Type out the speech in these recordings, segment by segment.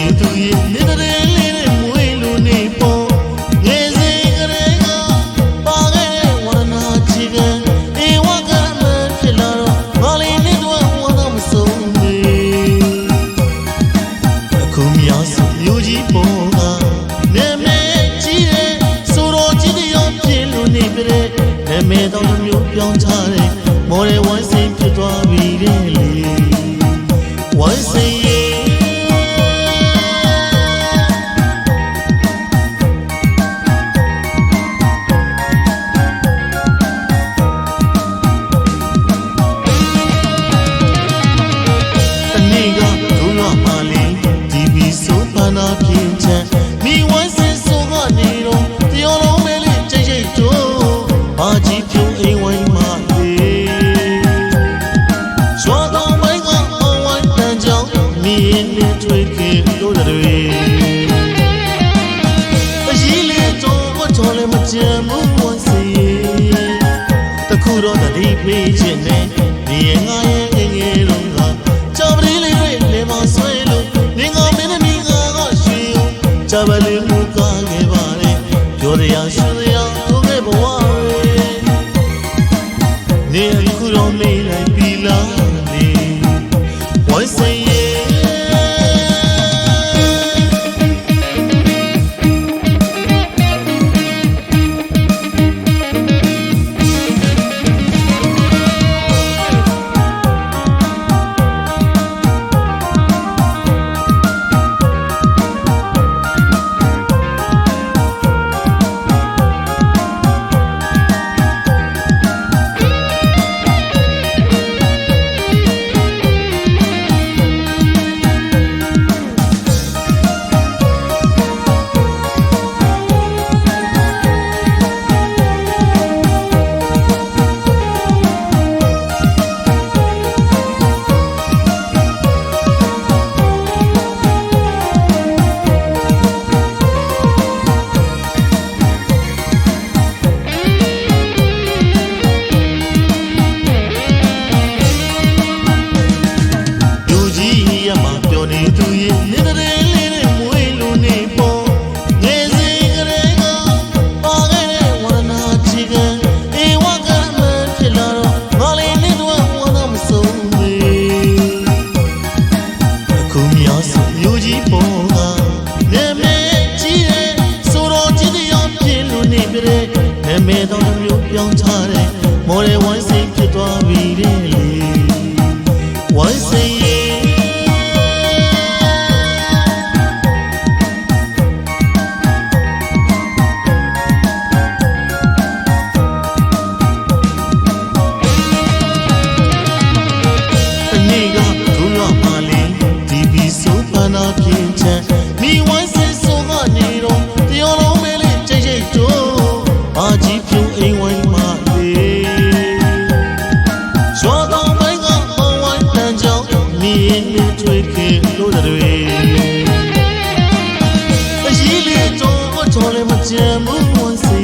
နေသူရဲ့နေတဲ့လေးနဲ့မွေးလို့နေပေါ်ငယ်စဉ်ကလေးကပါခဲ့တဲ့ဝန္နာချီကအေဝကမဖြစ်လာတော့ငါလေးနဲ့တော့ဝန္နာမဆုံးမေအခုများစုမျိုးကြီးပေါ်ကနာမည်ကြီးတဲ့ဆိုတော်ကြီးတယောက်ဖြစ်လို့နေပြတဲ့နာမည်တော်မျိုးပြောင်းချတဲ့မော်ရယ်ဝိုင်းစိတ်ဖြစ်သွားပြီတဲ့လေဝိုင်းစိတ်တခုတော့တတိပေးခြင်းနဲ့ဒီငါရဲ့ငငယ်လုံးကကြောက်ပလေးလေးတွေလေမဆွဲလို့နေငါမင်းသမီးကရွှေကြပါလေမူကားခဲ့ပါလေပြောရရရှင်းရတို့ခဲ့ဘဝနေခုတော့မေးလိုက်ပြီလားနေဝိုင်းစိတ်နာမည်တော်မျိုးပြောင်းချတဲ့မော်ရယ်ဝိုင်းစိတ်ဖြစ်သွားပြီတဲ့လေဝိုင်းစိတ်တနေ့ကဒုရမလေးဒီဘီဆိုပါနာပြင်းချမ်းမိဝိုင်းစိတ်ဆိုကနေတော့တယောလုံးမဲလေးကြိတ်ကြိတ်တို့အာကြီးပြုံးအိမ်ဝိုင်းမလေးရောတော်မိုင်းကအဝိုင်းတန်ကြောင်မြင်းနဲ့ထွေးခင်လို့တွေအကြီးလေးတော့ချော်လည်းမကြမ်းဘူးဝန်စီ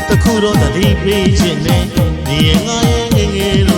တခုတော့တတိပေးခြင်းနဲ့ဒီငါရဲ့ငယ်ငယ်